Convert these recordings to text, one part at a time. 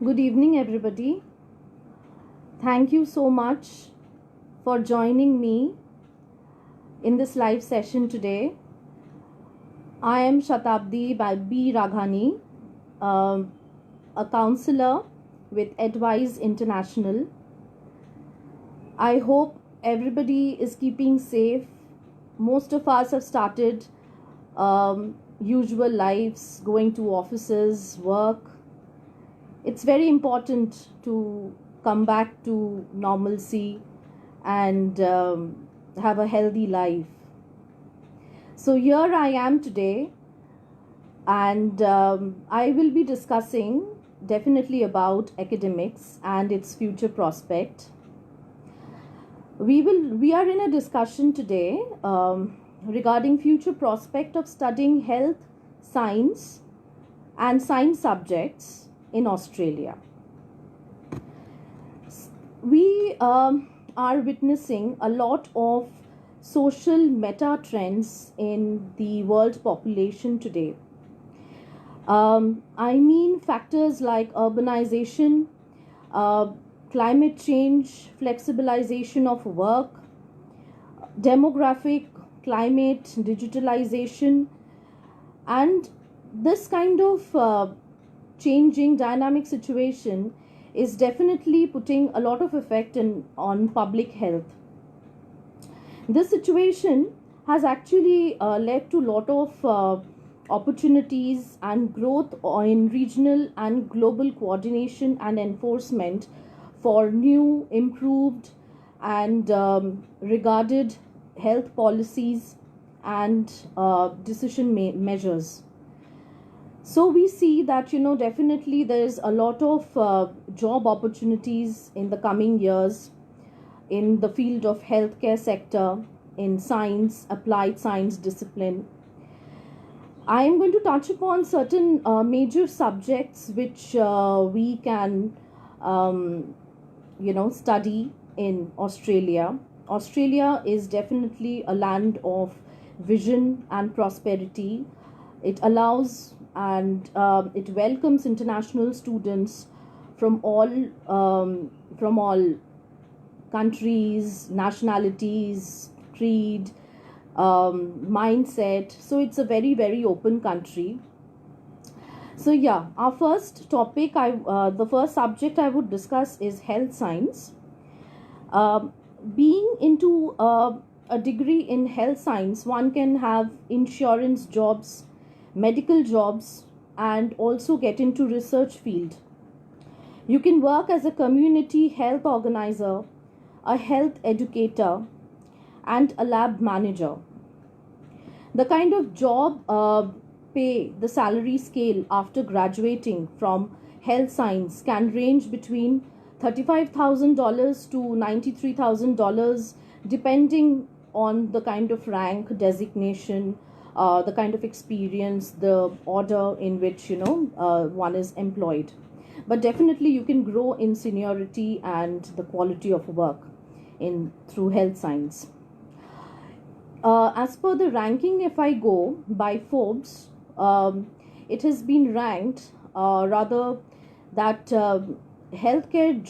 Good evening, everybody. Thank you so much for joining me in this live session today. I am Shatabdi B. Raghani, a counselor with Advise International. I hope everybody is keeping safe. Most of us have started usual lives, going to offices, work. It's very important to come back to normalcy and have a healthy life. So here I am today, and I will be discussing definitely about academics and its future prospect. We are in a discussion today regarding future prospect of studying health science and science subjects in Australia. We are witnessing a lot of social meta trends in the world population today. I mean factors like urbanization, climate change, flexibilization of work, demographic, climate, digitalization, and this kind of changing dynamic situation is definitely putting a lot of effect on public health. This situation has actually led to a lot of opportunities and growth in regional and global coordination and enforcement for new, improved, and regarded health policies and decision measures. So we see that, definitely there is a lot of job opportunities in the coming years in the field of healthcare sector, in science, applied science discipline. I am going to touch upon certain major subjects which we can, study in Australia. Australia is definitely a land of vision and prosperity. It allows and it welcomes international students from all countries, nationalities, creed, mindset. So it's a very, very open country. So yeah, our first topic, the first subject I would discuss is health science. Being into a degree in health science, one can have insurance jobs, medical jobs, and also get into research field. You can work as a community health organizer, a health educator, and a lab manager. The kind of job pay, the salary scale after graduating from health science can range between $35,000 to $93,000 depending on the kind of rank, designation, the kind of experience, the order in which one is employed. But definitely you can grow in seniority and the quality of work through health science. As per the ranking, if I go by Forbes, it has been ranked rather that healthcare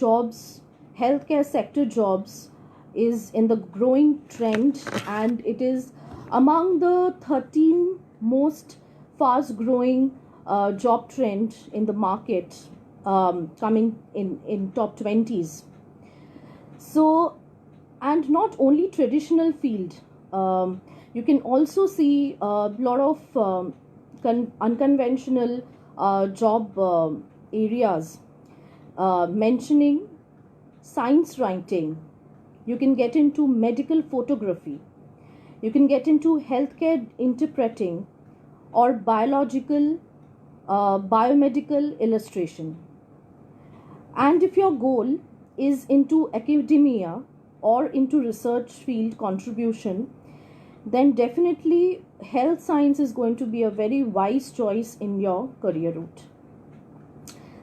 sector jobs is in the growing trend, and it is among the 13 most fast growing job trend in the market, coming in top 20s. So, and not only traditional field, you can also see a lot of unconventional job areas, mentioning science writing. You can get into medical photography. You can get into healthcare interpreting or biomedical illustration. And if your goal is into academia or into research field contribution, then definitely health science is going to be a very wise choice in your career route.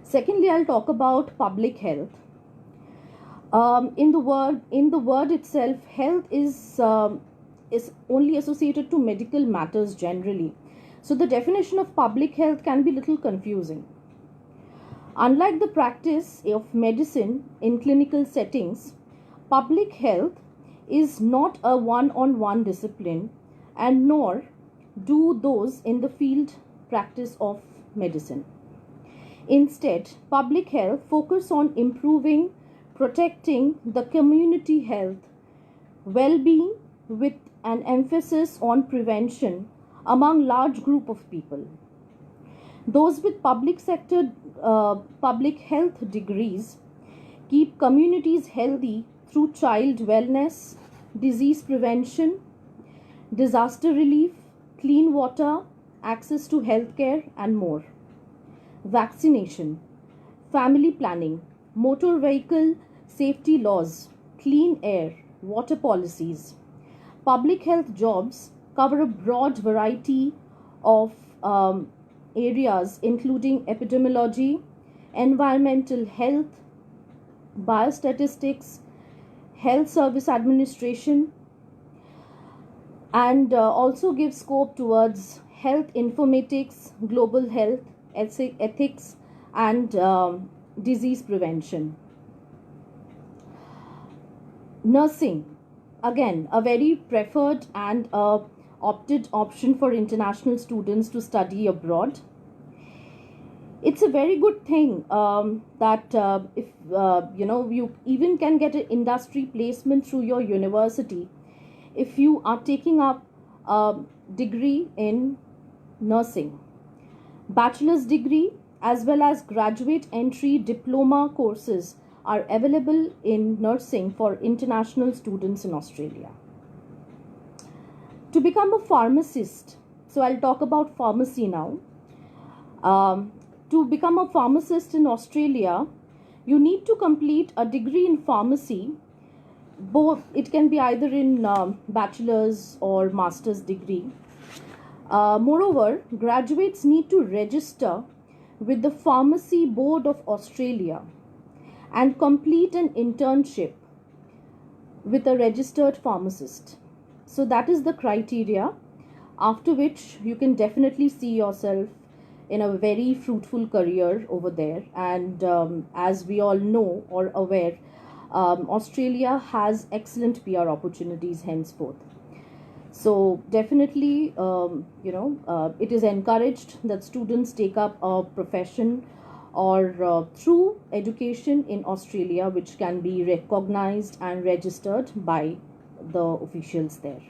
Secondly, I'll talk about public health. In the word itself, health is only associated to medical matters generally. So the definition of public health can be a little confusing. Unlike the practice of medicine in clinical settings, public health is not a one on one discipline, and nor do those in the field practice of medicine. Instead, public health focus on improving, protecting the community health, well-being with an emphasis on prevention among large group of people. Those with public health degrees keep communities healthy through child wellness, disease prevention, disaster relief, clean water, access to healthcare, and more. Vaccination, family planning, motor vehicle safety laws, clean air, water policies. Public health jobs cover a broad variety of areas including epidemiology, environmental health, biostatistics, health service administration, and also give scope towards health informatics, global health, ethics, and disease prevention. Nursing, again, a very preferred and opted option for international students to study abroad. It's a very good thing that if you even can get an industry placement through your university if you are taking up a degree in nursing. Bachelor's degree as well as graduate entry diploma courses are available in nursing for international students in Australia. To become a pharmacist, so I'll talk about pharmacy now. To become a pharmacist in Australia, you need to complete a degree in pharmacy. Both, it can be either in bachelor's or master's degree. Moreover, graduates need to register with the Pharmacy Board of Australia and complete an internship with a registered pharmacist. So that is the criteria, after which you can definitely see yourself in a very fruitful career over there. And as we all know or aware, Australia has excellent PR opportunities henceforth. So definitely, it is encouraged that students take up a profession or through education in Australia, which can be recognized and registered by the officials there.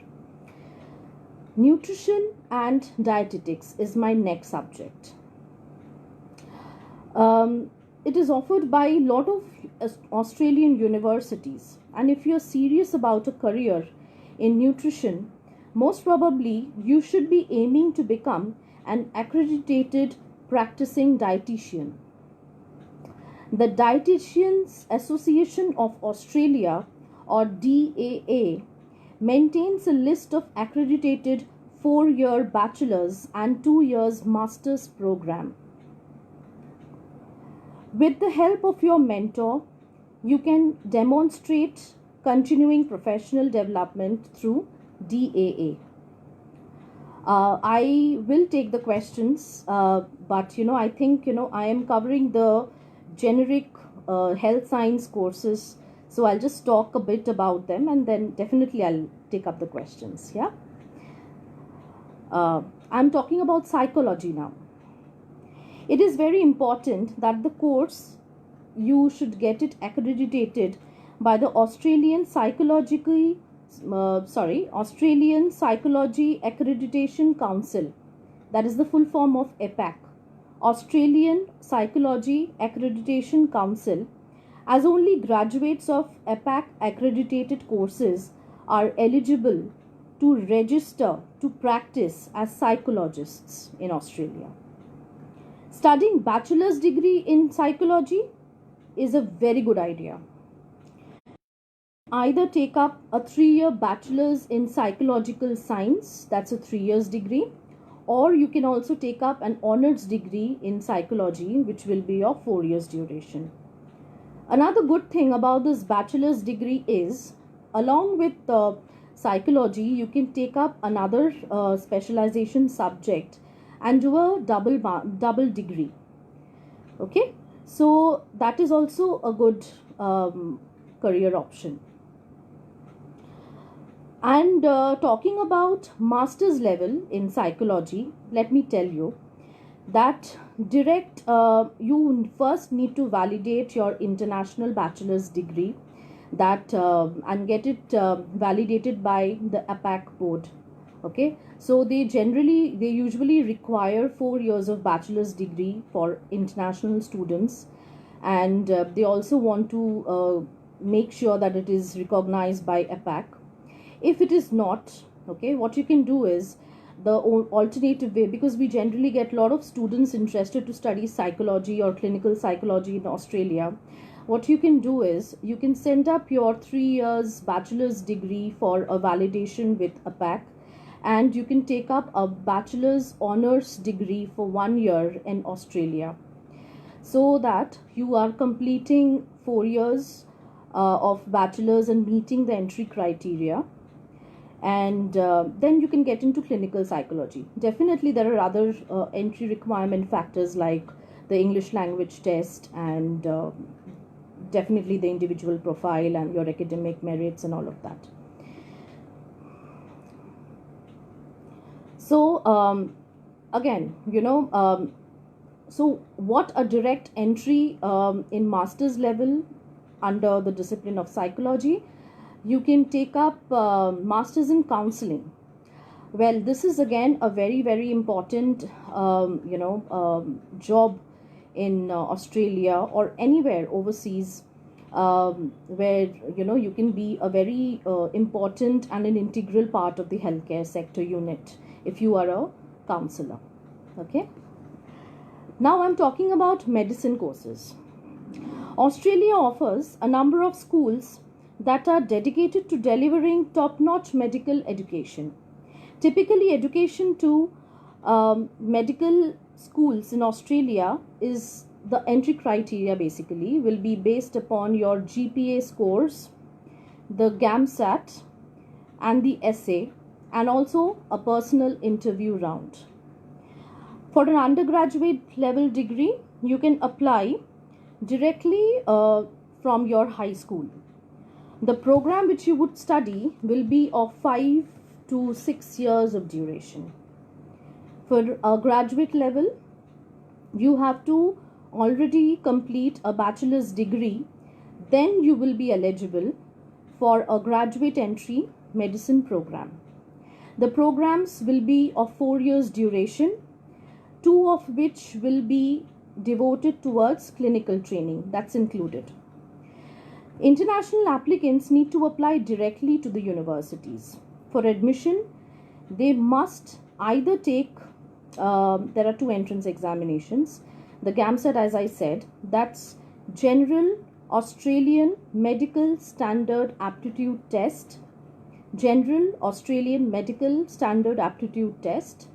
Nutrition and dietetics is my next subject. It is offered by a lot of Australian universities, and if you're serious about a career in nutrition, most probably you should be aiming to become an accredited practicing dietitian. The Dietitians Association of Australia, or DAA, maintains a list of accredited 4-year bachelor's and 2 years master's program. With the help of your mentor, you can demonstrate continuing professional development through DAA. I will take the questions, but I think I am covering the generic health science courses, so I'll just talk a bit about them and then definitely I'll take up the questions. Yeah, I'm talking about psychology now. It is very important that the course, you should get it accredited by the Australian Psychology Accreditation Council. That is the full form of APAC, Australian Psychology Accreditation Council, as only graduates of APAC accredited courses are eligible to register to practice as psychologists in Australia. Studying bachelor's degree in psychology is a very good idea. Either take up a 3-year bachelor's in psychological science, that's a 3 years degree, or you can also take up an honors degree in psychology, which will be of 4 years duration. Another good thing about this bachelor's degree is, along with psychology, you can take up another specialization subject and do a double degree. Okay, So that is also a good career option. And talking about master's level in psychology, let me tell you that you first need to validate your international bachelor's degree, that and get it validated by the APAC board. Okay, so they usually require 4 years of bachelor's degree for international students, and they also want to make sure that it is recognized by APAC. If it is not, okay, what you can do is the alternative way, because we generally get a lot of students interested to study psychology or clinical psychology in Australia. What you can do is you can send up your 3 years bachelor's degree for a validation with APAC, and you can take up a bachelor's honors degree for 1 year in Australia, so that you are completing 4 years of bachelor's and meeting the entry criteria, and then you can get into clinical psychology. Definitely there are other entry requirement factors like the English language test, and definitely the individual profile and your academic merits and all of that. So again, so what a direct entry in master's level under the discipline of psychology, you can take up masters in counseling. Well, this is again a very, very important job in Australia or anywhere overseas, where you can be a very important and an integral part of the healthcare sector unit if you are a counselor. Okay, now I'm talking about medicine courses. Australia offers a number of schools that are dedicated to delivering top-notch medical education. Typically, education to medical schools in Australia is the entry criteria basically will be based upon your GPA scores, the GAMSAT, and the essay, and also a personal interview round. For an undergraduate level degree, you can apply directly from your high school. The program which you would study will be of 5 to 6 years of duration. For a graduate level, you have to already complete a bachelor's degree, then you will be eligible for a graduate entry medicine program. The programs will be of 4 years duration, 2 of which will be devoted towards clinical training. That's included. International applicants need to apply directly to the universities. For admission, they must either take, there are 2 entrance examinations. The GAMSAT, as I said, that's General Australian Medical Standard Aptitude Test, General Australian Medical Standard Aptitude Test,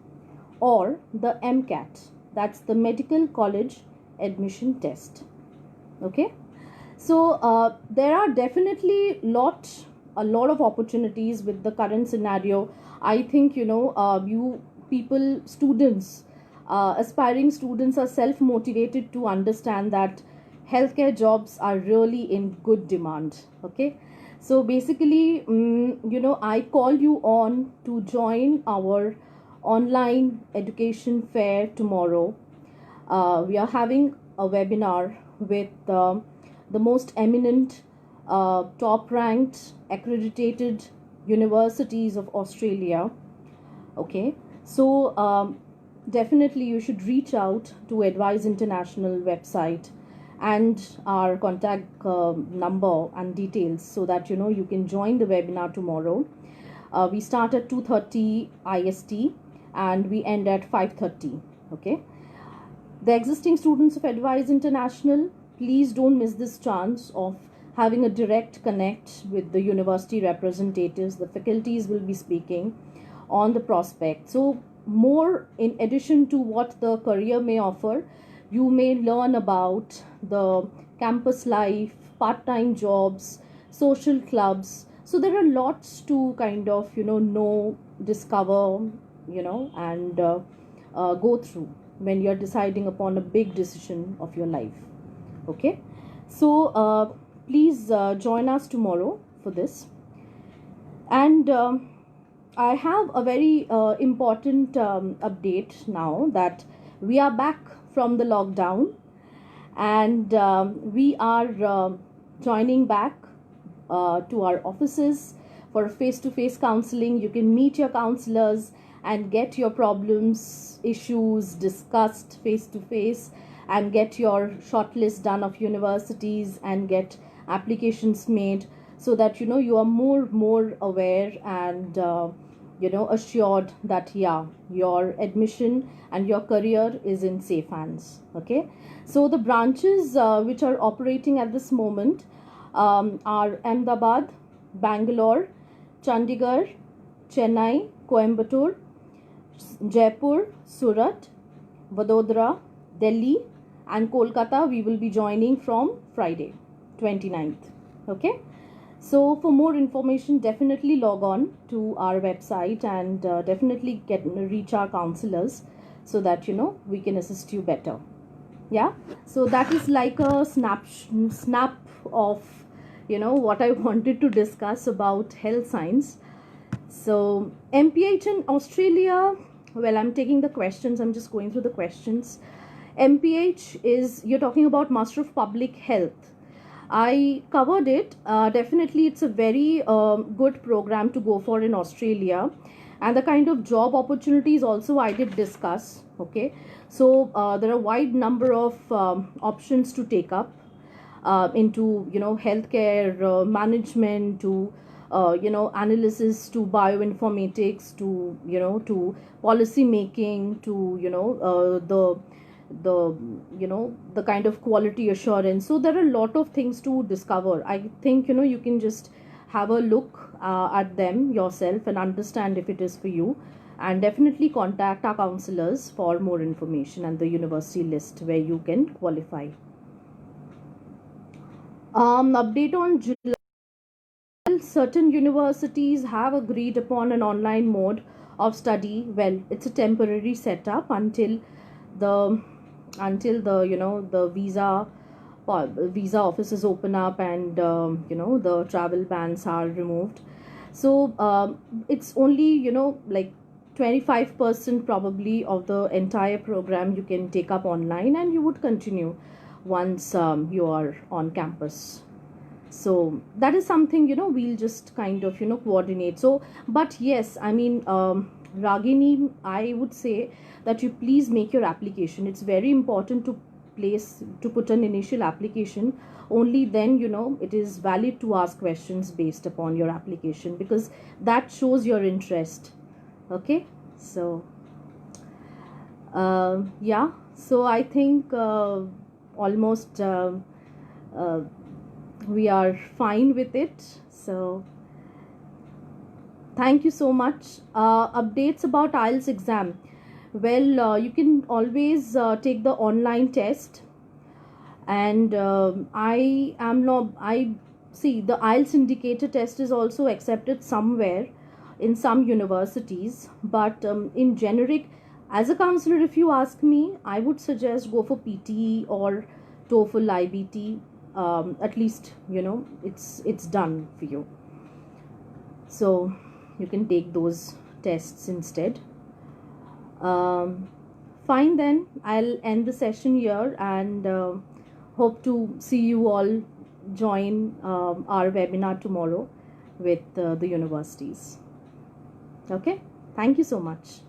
or the MCAT, that's the Medical College Admission Test. Okay, so there are definitely a lot of opportunities with the current scenario. I think students, aspiring students are self-motivated to understand that healthcare jobs are really in good demand. Okay, so basically I call you on to join our online education fair tomorrow. We are having a webinar with the most eminent, top ranked accredited universities of Australia. Okay, so definitely you should reach out to Advise International website and our contact number and details, so that you can join the webinar tomorrow. We start at 2:30 IST and we end at 5:30. Okay, the existing students of Advise International, please don't miss this chance of having a direct connect with the university representatives. The faculties will be speaking on the prospect. So more, in addition to what the career may offer, you may learn about the campus life, part-time jobs, social clubs. So there are lots to kind of know, discover, and go through when you're deciding upon a big decision of your life. Okay, so please join us tomorrow for this. And I have a very important update now, that we are back from the lockdown, and we are joining back to our offices for face to face counseling. You can meet your counselors and get your problems, issues discussed face to face, and get your shortlist done of universities and get applications made, so that you are more aware and assured that your admission and your career is in safe hands. Okay, so the branches which are operating at this moment are Ahmedabad, Bangalore, Chandigarh, Chennai, Coimbatore, Jaipur, Surat, Vadodara, Delhi, and Kolkata. We will be joining from Friday 29th. Okay, so for more information, definitely log on to our website and definitely reach our counselors, so that we can assist you better. Yeah, so that is like a snap of what I wanted to discuss about health science. So MPH in Australia, well, I'm taking the questions, I'm just going through the questions. MPH is, you're talking about Master of Public Health. I covered it. Definitely it's a very good program to go for in Australia, and the kind of job opportunities also I did discuss. Okay, so there are a wide number of options to take up into healthcare management, to analysis, to bioinformatics, to policy making, to the kind of quality assurance. So there are a lot of things to discover. I think you can just have a look at them yourself and understand if it is for you, and definitely contact our counselors for more information and the university list where you can qualify. Update on July. Certain universities have agreed upon an online mode of study. Well, it's a temporary setup the until the visa offices open up, and the travel bans are removed. So it's only like 25% probably of the entire program you can take up online, and you would continue once you are on campus. So that is something we'll just kind of coordinate. So, but yes, I mean, Ragini, I would say that you please make your application. It's very important to put an initial application. Only then it is valid to ask questions based upon your application, because that shows your interest. Okay, so yeah, so I think almost we are fine with it. So thank you so much. Updates about IELTS exam. Well, you can always take the online test, and I see the IELTS indicator test is also accepted somewhere in some universities, but in generic, as a counselor, if you ask me, I would suggest go for PTE or TOEFL IBT. At least it's done for you, so you can take those tests instead. Fine, then I'll end the session here, and hope to see you all join our webinar tomorrow with the universities. Okay, thank you so much.